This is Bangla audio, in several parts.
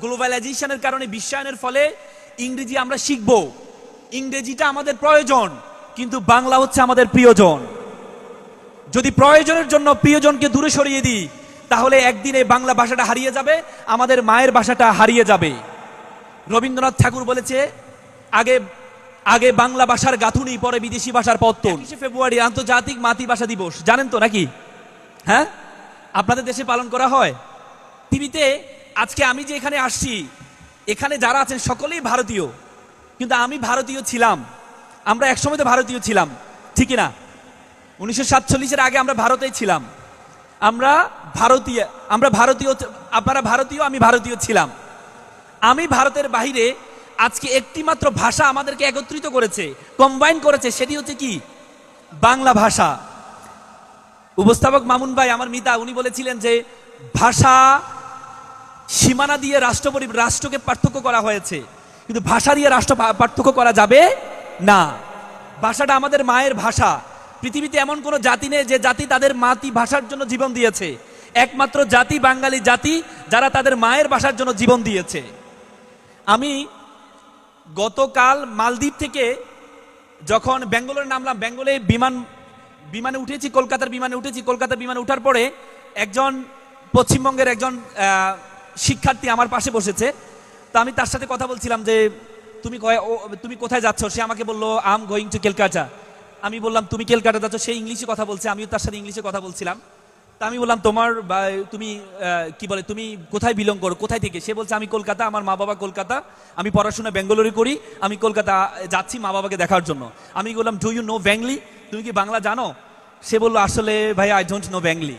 গ্লোবালাইজেশনের কারণে বিশ্বায়নের ফলে ইংরেজি আমরা শিখব, ইংরেজিটা আমাদের প্রয়োজন, কিন্তু বাংলা হচ্ছে আমাদের প্রিয়জন। যদি প্রয়োজনের জন্য প্রিয়জনকে দূরে সরিয়ে দিই তাহলে একদিন এই বাংলা ভাষাটা হারিয়ে যাবে, আমাদের মায়ের ভাষাটা হারিয়ে যাবে। রবীন্দ্রনাথ ঠাকুর বলেছে, আগে আগে বাংলা ভাষার গাঁথুনি, পরে বিদেশি ভাষার পত্তন। 21 ফেব্রুয়ারি আন্তর্জাতিক মাতৃভাষা দিবস, জানেন তো নাকি? হ্যাঁ, আপনাদের দেশে পালন করা হয়। টিভিতে আজকে আমি যে এখানে আসছি, এখানে যারা আছেন সকলেই ভারতীয়, কিন্তু আমি ভারতীয় ছিলাম, আমরা একসময় তো ভারতীয় ছিলাম, ঠিক না? 1947-এর আগে আমরা ভারতেই ছিলাম, আমরা ভারতীয়, আপনারা ভারতীয়, আমি ভারতীয় ছিলাম। আমি ভারতের বাহিরে আজকে একটি মাত্র ভাষা আমাদেরকে একত্রিত করেছে, কম্বাইন করেছে, সেটি হচ্ছে কি? বাংলা ভাষা। উপস্থাপক মামুন ভাই, আমার মিতা, উনি বলেছিলেন যে ভাষা সীমানা দিয়ে রাষ্ট্রকে পার্থক্য করা হয়েছে, কিন্তু ভাষা দিয়ে রাষ্ট্র পার্থক্য করা যাবে না। ভাষাটা আমাদের মায়ের ভাষা। পৃথিবীতে এমন কোন জাতি নেই যে জাতি তাদের মাতৃভাষার জন্য জীবন দিয়েছে। একমাত্র জাতি বাঙালি জাতি, যারা তাদের মায়ের ভাষার জন্য জীবন দিয়েছে। আমি গতকাল মালদ্বীপ থেকে যখন ব্যাঙ্গালোরে নামলাম, ব্যাঙ্গালোরে বিমানে উঠেছি, কলকাতার বিমানে উঠার পরে একজন পশ্চিমবঙ্গের একজন শিক্ষার্থী আমার পাশে বসেছে। তো আমি তার সাথে কথা বলছিলাম যে তুমি কোথায় যাচ্ছ? সে আমাকে বললো, I am going to Calcutta. আমি বললাম, তুমি ক্যালকাটা যাচ্ছ? সে ইংলিশে কথা বলছে, আমিও তার সাথে ইংলিশে কথা বলছিলাম। তা আমি বললাম, তুমি তুমি কোথায় বিলং করো, কোথায় থেকে? সে বলছে, আমি কলকাতা, আমার মা বাবা কলকাতা, আমি পড়াশোনা বেঙ্গালুরু করি, আমি কলকাতা যাচ্ছি মা বাবাকে দেখার জন্য। আমি বললাম, ডু ইউ নো বেঙ্গলি? তুমি কি বাংলা জানো? সে বললো, আসলে ভাই, আই ডোন্ট নো বেঙ্গলি।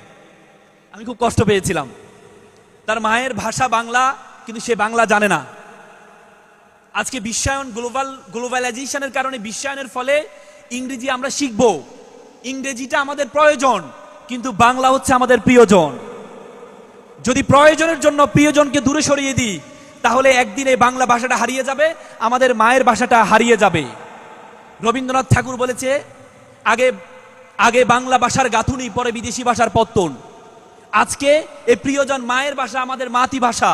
আমি খুব কষ্ট পেয়েছিলাম। তার মায়ের ভাষা বাংলা, কিন্তু সে বাংলা জানে না। আজকে গ্লোবালাইজেশনের কারণে, বিশ্বায়নের ফলে ইংরেজি আমরা শিখব, ইংরেজিটা আমাদের প্রয়োজন, কিন্তু বাংলা হচ্ছে আমাদের প্রিয়জন। যদি প্রয়োজনের জন্য প্রিয়জনকে দূরে সরিয়ে দিই তাহলে একদিন এই বাংলা ভাষাটা হারিয়ে যাবে, আমাদের মায়ের ভাষাটা হারিয়ে যাবে। রবীন্দ্রনাথ ঠাকুর বলেছে, আগে বাংলা ভাষার গাঁথুনি, পরে বিদেশি ভাষার পত্তন। আজকে এই প্রিয়জন মায়ের ভাষা, আমাদের মাতৃভাষা,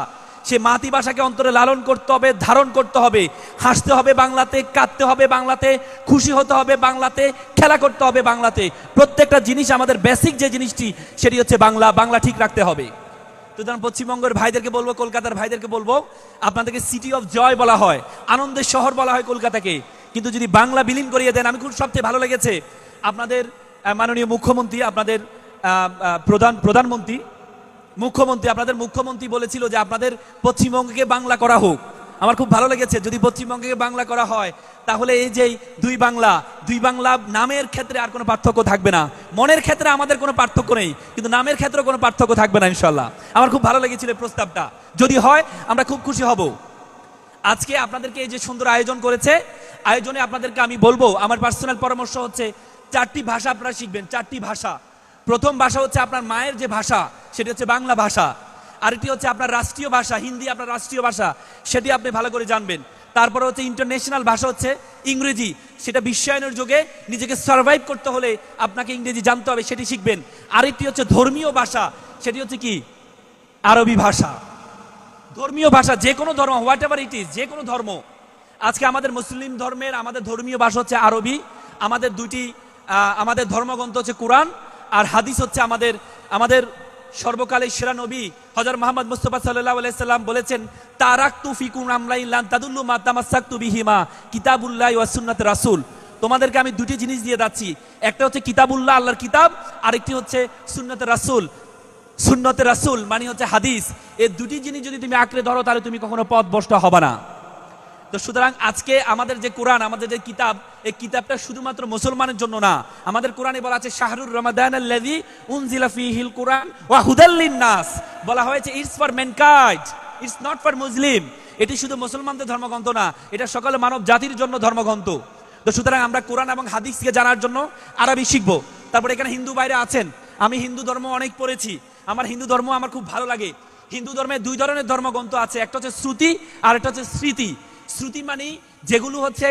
সে মাতৃভাষাকে অন্তরে লালন করতে হবে, ধারণ করতে হবে। হাসতে হবে বাংলাতে, কাঁদতে হবে বাংলাতে, খুশি হতে হবে বাংলাতে, খেলা করতে হবে বাংলাতে। প্রত্যেকটা জিনিস, আমাদের বেসিক যে জিনিসটি, সেটি হচ্ছে বাংলা। বাংলা ঠিক রাখতে হবে। সুতরাং পশ্চিমবঙ্গের ভাইদেরকে বলবো, কলকাতার ভাইদেরকে বলবো, আপনাদেরকে সিটি অফ জয় বলা হয়, আনন্দের শহর বলা হয় কলকাতাকে, কিন্তু যদি বাংলা বিলীন করিয়ে দেন। আমি খুব সবচেয়ে ভালো লেগেছে আপনাদের মাননীয় মুখ্যমন্ত্রী, আপনাদের মুখ্যমন্ত্রী, আপনাদের মুখ্যমন্ত্রী বলেছিল যে আপনাদের পশ্চিমবঙ্গকে বাংলা করা হোক। আমার খুব ভালো লেগেছে। যদি পশ্চিমবঙ্গকে বাংলা করা হয় তাহলে এই যে দুই বাংলা নামের ক্ষেত্রে আর কোনো পার্থক্য থাকবে না। মনের ক্ষেত্রে আমাদের কোনো পার্থক্য নেই, কিন্তু নামের ক্ষেত্রে কোনো পার্থক্য থাকবে না ইনশাল্লাহ। আমার খুব ভালো লেগেছিল প্রস্তাবটা। যদি হয় আমরা খুব খুশি হব। আজকে আপনাদেরকে এই যে সুন্দর আয়োজন করেছে, আয়োজনে আপনাদেরকে আমি বলবো, আমার পার্সোনাল পরামর্শ হচ্ছে 4টি ভাষা আপনারা শিখবেন। 4টি ভাষা। প্রথম ভাষা হচ্ছে আপনার মায়ের যে ভাষা, সেটি হচ্ছে বাংলা ভাষা। আরেকটি হচ্ছে আপনার রাষ্ট্রীয় ভাষা, হিন্দি আপনার রাষ্ট্রীয় ভাষা, সেটি আপনি ভালো করে জানবেন। তারপরে হচ্ছে ইন্টারন্যাশনাল ভাষা হচ্ছে ইংরেজি, সেটা বিশ্বায়নের যুগে নিজেকে সার্ভাইভ করতে হলে আপনাকে ইংরেজি জানতে হবে, সেটি শিখবেন। আরেকটি হচ্ছে ধর্মীয় ভাষা, সেটি হচ্ছে কি? আরবি ভাষা। ধর্মীয় ভাষা, যে কোনো ধর্ম, হোয়াট এভার ইট ইজ, যে কোনো ধর্ম। আজকে আমাদের মুসলিম ধর্মের আমাদের ধর্মীয় ভাষা হচ্ছে আরবি। আমাদের ধর্মগ্রন্থ হচ্ছে কোরআন, আর হাদিস হচ্ছে আমাদের সর্বকালের সেরা নবী হযরত মুহাম্মদ মুস্তাফা সাল্লাল্লাহু আলাইহি সাল্লাম বলেছেন, তারাকতু ফিকুম আমরাইন লান তাদুল্লু মা তামাসসাকতু বিহিমা কিতাবুল্লাহি ওয়া সুন্নাত রাসূল। তোমাদেরকে আমি দুটি জিনিস দিয়ে যাচ্ছি, একটা হচ্ছে কিতাবুল্লাহ, আল্লাহর কিতাব, আরেকটি হচ্ছে সুন্নাতে রাসূল। সুন্নতে রাসূল মানে হচ্ছে হাদিস। এই দুটি জিনিস যদি তুমি আঁকড়ে ধরো তাহলে তুমি কখনো পথভ্রষ্ট হবে না। তো সুতরাং আজকে আমাদের যে কোরআন, আমাদের যে কিতাব, এই কিতাবটা শুধুমাত্র মুসলমানের জন্য না। আমাদের কোরআনে বলা আছে, শাহরুর রমাদানাল্লাযী উনজিলা ফীহিল কুরআন ওয়া হুদাল লিন-নাস। বলা হয়েছে it's for mankind, it's not for Muslim. এটি শুধু মুসলমানদের ধর্মগ্রন্থ না, এটা সকল মানব জাতির জন্য ধর্মগ্রন্থ। তো সুতরাং আমরা কোরআন এবং হাদিসকে জানার জন্য আরবি শিখব। তারপরে এখানে হিন্দু ভাইরা আছেন, আমি হিন্দু ধর্ম অনেক পড়েছি, আমার হিন্দু ধর্ম আমার খুব ভালো লাগে। হিন্দু ধর্মে 2 ধরনের ধর্মগ্রন্থ আছে, একটা হচ্ছে শ্রুতি আর একটা হচ্ছে স্মৃতি। শ্রুতি মানে যেগুলো হচ্ছে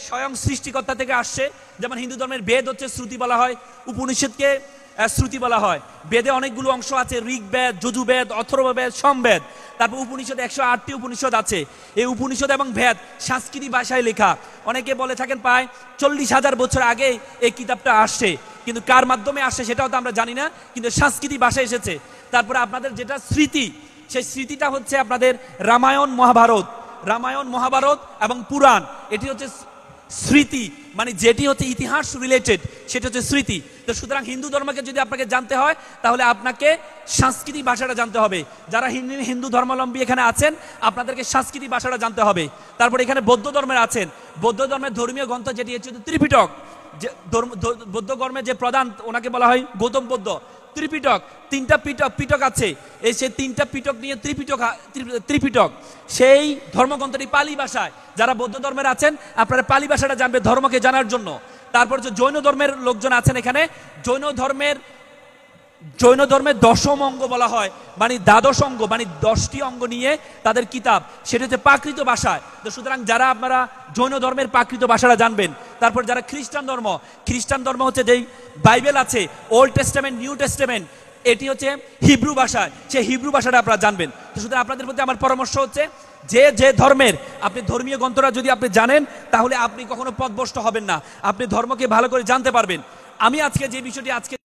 স্বয়ং সৃষ্টিকর্তা থেকে আসছে, যেমন হিন্দু ধর্মের বেদ হচ্ছে শ্রুতি বলা হয়, উপনিষদকে শ্রুতি বলা হয়। বেদে অনেকগুলো অংশ আছে, ঋগ্বেদ, যজুর্বেদ, অথর্ববেদ, সমবেদ। তারপর উপনিষদ 108টি উপনিষদ আছে। এই উপনিষদ এবং বেদ সংস্কৃত ভাষায় লেখা। অনেকে বলে থাকেন প্রায় 40,000 বছর আগে এই কিতাবটা আসছে, কিন্তু কার মাধ্যমে আসছে সেটাও তো আমরা জানি না, কিন্তু সংস্কৃত ভাষায় এসেছে। তারপরে আপনাদের যেটা স্মৃতি, সেই স্মৃতিটা হচ্ছে আপনাদের রামায়ণ, মহাভারত, রামায়ণ, মহাভারত এবং পুরাণ। এটি হচ্ছে স্মৃতি, মানে যেটি হচ্ছে ইতিহাস রিলেটেড, সেটা হচ্ছে স্মৃতি। তো সুতরাং হিন্দু ধর্মকে যদি আপনাকে জানতে হয় তাহলে আপনাকে সাংস্কৃতিক ভাষাটা জানতে হবে। যারা হিন্দু ধর্মাবলম্বী এখানে আছেন, আপনাদেরকে সাংস্কৃতিক ভাষাটা জানতে হবে। তারপর এখানে বৌদ্ধ ধর্মের আছেন, বৌদ্ধ ধর্মের ধর্মীয় গ্রন্থ যেটি হচ্ছে ত্রিপিটক। যে বৌদ্ধ ধর্মের যে প্রধান, ওনাকে বলা হয় গৌতম বুদ্ধ। ত্রিপিটক, 3টা পিটক আছে। এই সেই 3টা পিটক নিয়ে ত্রিপিটক। সেই ধর্মগ্রন্থটি পালি ভাষায়। যারা বৌদ্ধ ধর্মের আছেন আপনারা পালি ভাষাটা জানবে ধর্মকে জানার জন্য। তারপর যে জৈন ধর্মের লোকজন আছেন এখানে, জৈন ধর্মের 10ম অঙ্গ বলা হয়, মানে দ্বাদশ অঙ্গ, মানে 10টি অঙ্গ নিয়ে তাদের কিতাব, সেটা হচ্ছে প্রাকৃত ভাষায়। তো সুতরাং যারা আপনারা জৈন ধর্মের প্রাকৃত ভাষাটা জানবেন। তারপর যারা খ্রিস্টান ধর্ম হচ্ছে যেই বাইবেল আছে, ওল্ড টেস্টামেন্ট, নিউ টেস্টামেন্ট, এটি হচ্ছে হিব্রু ভাষায়, সেই হিব্রু ভাষাটা আপনারা জানবেন। তো সুতরাং আপনাদের প্রতি আমার পরামর্শ হচ্ছে যে ধর্মের আপনি ধর্মীয় গ্রন্থটা যদি আপনি জানেন তাহলে আপনি কখনো পথভ্রষ্ট হবেন না, আপনি ধর্মকে ভালো করে জানতে পারবেন। আমি আজকে যে বিষয়টি